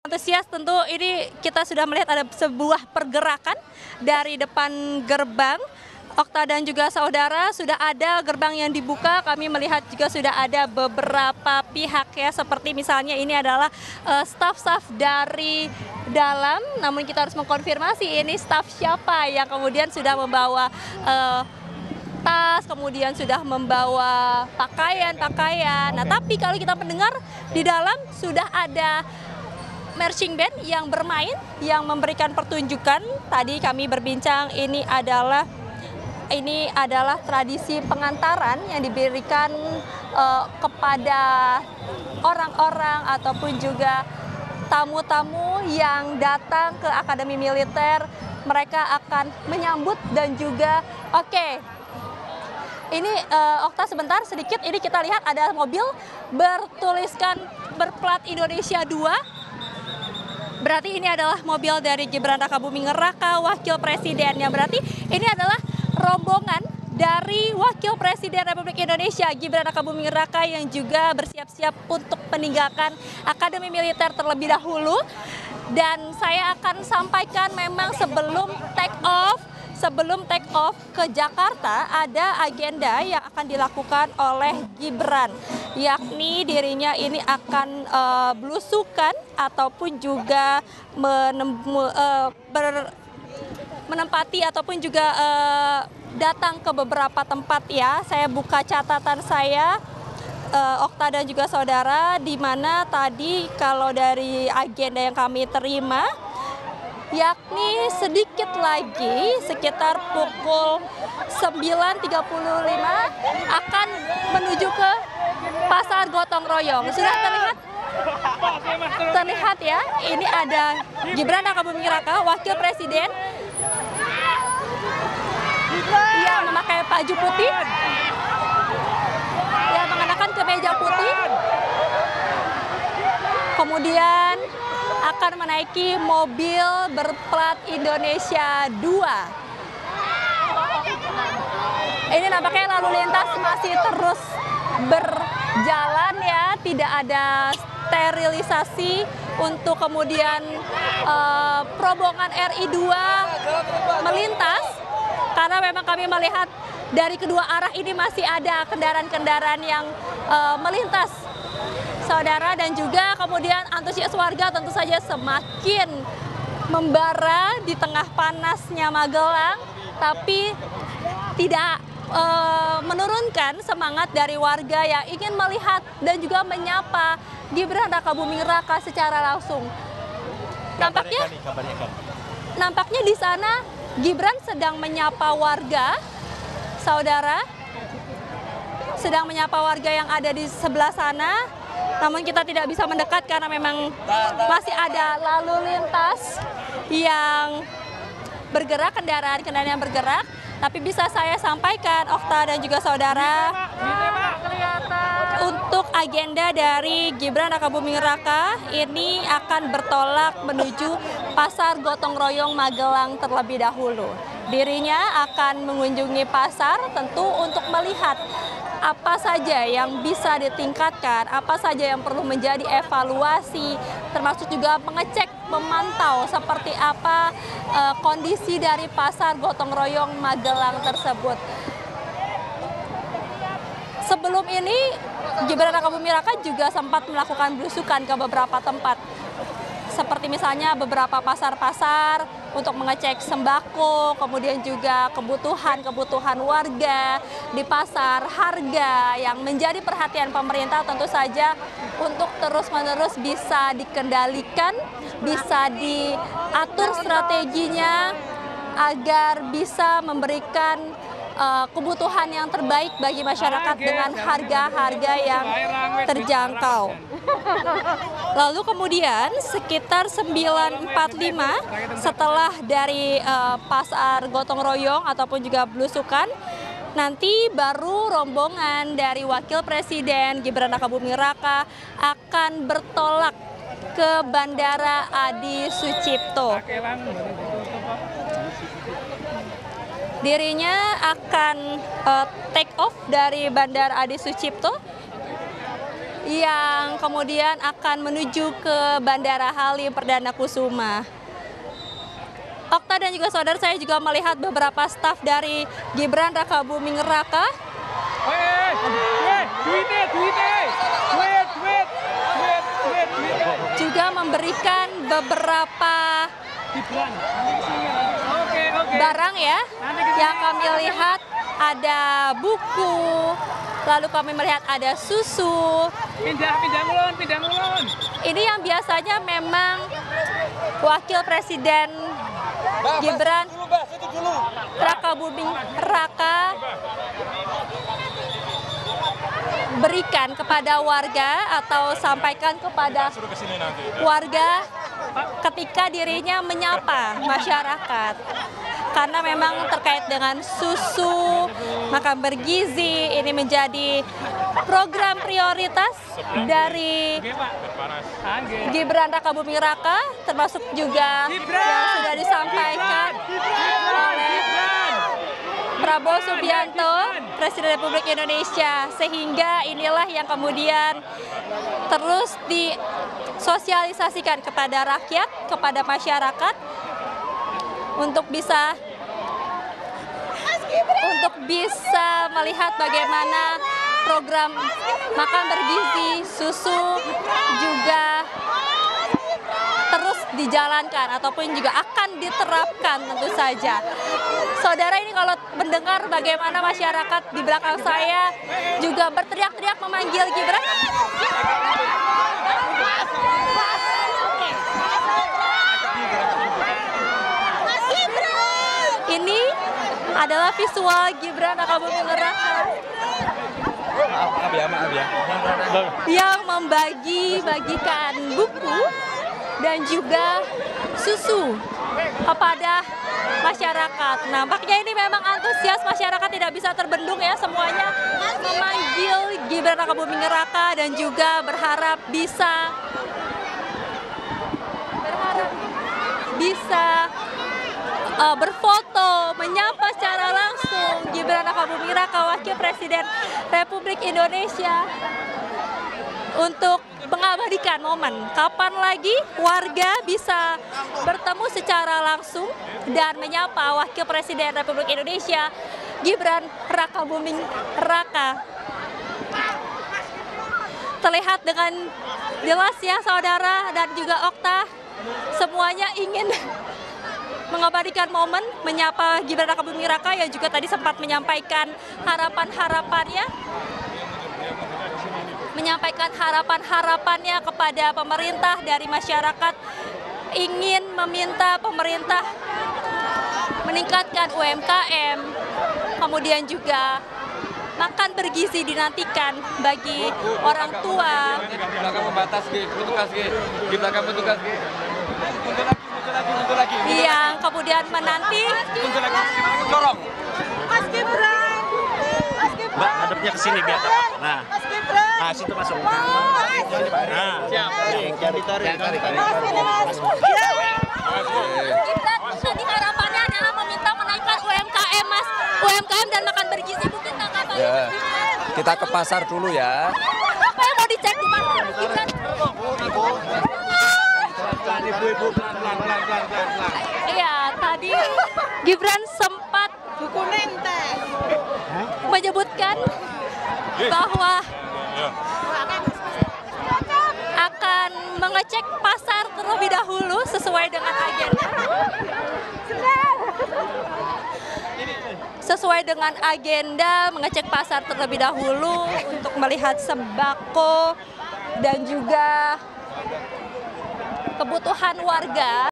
Antusias tentu ini kita sudah melihat ada sebuah pergerakan dari depan gerbang. Okta dan juga saudara, sudah ada gerbang yang dibuka, kami melihat juga sudah ada beberapa pihak ya, seperti misalnya ini adalah staf-staf dari dalam, namun kita harus mengkonfirmasi ini staf siapa yang kemudian sudah membawa tas, kemudian sudah membawa pakaian-pakaian. Nah, tapi kalau kita mendengar di dalam sudah ada marching band yang bermain, yang memberikan pertunjukan. Tadi kami berbincang ini adalah tradisi pengantaran yang diberikan kepada orang-orang ataupun juga tamu-tamu yang datang ke Akademi Militer. Mereka akan menyambut dan juga ini Okta sebentar sedikit, ini kita lihat ada mobil berplat Indonesia 2. Berarti ini adalah mobil dari Gibran Rakabuming Raka, Wakil Presiden. Yang berarti ini adalah rombongan dari Wakil Presiden Republik Indonesia Gibran Rakabuming Raka yang juga bersiap-siap untuk meninggalkan Akademi Militer terlebih dahulu. Dan saya akan sampaikan memang sebelum take off ke Jakarta ada agenda yang akan dilakukan oleh Gibran, yakni dirinya ini akan belusukan ataupun juga menempati ataupun juga datang ke beberapa tempat ya. Saya buka catatan saya, Okta dan juga saudara, di mana tadi kalau dari agenda yang kami terima, yakni sedikit lagi sekitar pukul 9.35 akan menuju ke Pasar Gotong Royong. Sudah terlihat ya, ini ada Gibran Rakabuming Raka, Wakil Presiden yang memakai baju putih, yang mengenakan kemeja putih, kemudian akan menaiki mobil berplat Indonesia 2. Ini nampaknya lalu lintas masih terus berjalan ya, tidak ada sterilisasi untuk kemudian rombongan RI 2 melintas, karena memang kami melihat dari kedua arah ini masih ada kendaraan-kendaraan yang melintas, saudara, dan juga kemudian antusias warga tentu saja semakin membara di tengah panasnya Magelang, tapi tidak menurunkan semangat dari warga yang ingin melihat dan juga menyapa Gibran Rakabuming Raka secara langsung. Nampaknya di sana Gibran sedang menyapa warga, saudara, sedang menyapa warga yang ada di sebelah sana. Namun kita tidak bisa mendekat karena memang masih ada lalu lintas yang bergerak, kendaraan-kendaraan yang bergerak. Tapi bisa saya sampaikan, Okta dan juga saudara, untuk agenda dari Gibran Rakabuming Raka ini akan bertolak menuju Pasar Gotong Royong Magelang terlebih dahulu. Dirinya akan mengunjungi pasar tentu untuk melihat apa saja yang bisa ditingkatkan, apa saja yang perlu menjadi evaluasi, termasuk juga mengecek, memantau seperti apa kondisi dari Pasar Gotong Royong Magelang tersebut. Sebelum ini, Gibran Rakabuming Raka juga sempat melakukan belusukan ke beberapa tempat, seperti misalnya beberapa pasar-pasar untuk mengecek sembako, kemudian juga kebutuhan warga di pasar, harga yang menjadi perhatian pemerintah tentu saja untuk terus-menerus bisa dikendalikan, bisa diatur strateginya agar bisa memberikan kebutuhan yang terbaik bagi masyarakat dengan harga-harga yang terjangkau. Lalu kemudian sekitar 9.45 setelah dari Pasar Gotong Royong ataupun juga belusukan, nanti baru rombongan dari Wakil Presiden Gibran Rakabuming Raka akan bertolak ke Bandara Adi Sucipto. Dirinya akan take off dari Bandara Adi Sucipto yang kemudian akan menuju ke Bandara Halim Perdana Kusuma. Okta dan juga saudara, saya juga melihat beberapa staf dari Gibran Rakabuming Raka juga memberikan beberapa barang ya, yang kami lihat ada buku, lalu kami melihat ada susu. Pindah mulun. Ini yang biasanya memang Wakil Presiden Gibran Rakabuming Raka berikan kepada warga atau sampaikan kepada warga ketika dirinya menyapa masyarakat. Karena memang terkait dengan susu, makan bergizi, ini menjadi program prioritas dari Gibran Rakabuming Raka, termasuk juga yang sudah disampaikan oleh Prabowo Subianto, Presiden Republik Indonesia, sehingga inilah yang kemudian terus disosialisasikan kepada rakyat, kepada masyarakat untuk bisa melihat bagaimana program makan bergizi, susu juga terus dijalankan ataupun juga akan diterapkan tentu saja. Saudara, ini kalau mendengar bagaimana masyarakat di belakang saya juga berteriak-teriak memanggil Gibran. Ini adalah visual Gibran Rakabuming Raka yang membagi-bagikan buku dan juga susu kepada masyarakat. Nampaknya ini memang antusias masyarakat tidak bisa terbendung ya, semuanya memanggil Gibran Rakabuming Raka dan juga berharap bisa berfoto, menyapa secara langsung Gibran Rakabuming Raka, Wakil Presiden Republik Indonesia, untuk mengabadikan momen kapan lagi warga bisa bertemu secara langsung dan menyapa Wakil Presiden Republik Indonesia Gibran Rakabuming Raka. Terlihat dengan jelas ya saudara dan juga Okta, semuanya ingin mengabadikan momen menyapa Gibran Rakabuming Raka yang juga tadi sempat menyampaikan harapan-harapannya kepada pemerintah dari masyarakat, ingin meminta pemerintah meningkatkan UMKM, kemudian juga makan bergizi dinantikan bagi orang tua. Yang kemudian menanti Mas Gibran. Mbak, hadapnya ke sini biar dapat. Nah, situ masuk. Nah, siap. Tarik. Gibran, tadi harapannya adalah meminta menaikkan UMKM, Mas. UMKM dan makan bergizi, mungkin tanggapannya. Ya, kita ke pasar dulu ya. Apa yang mau dicek di pasar, Gibran? Ibu-ibu pelan. Iya, tadi Gibran sempat menyebutkan bahwa akan mengecek pasar terlebih dahulu sesuai dengan agenda mengecek pasar terlebih dahulu untuk melihat sembako dan juga kebutuhan warga.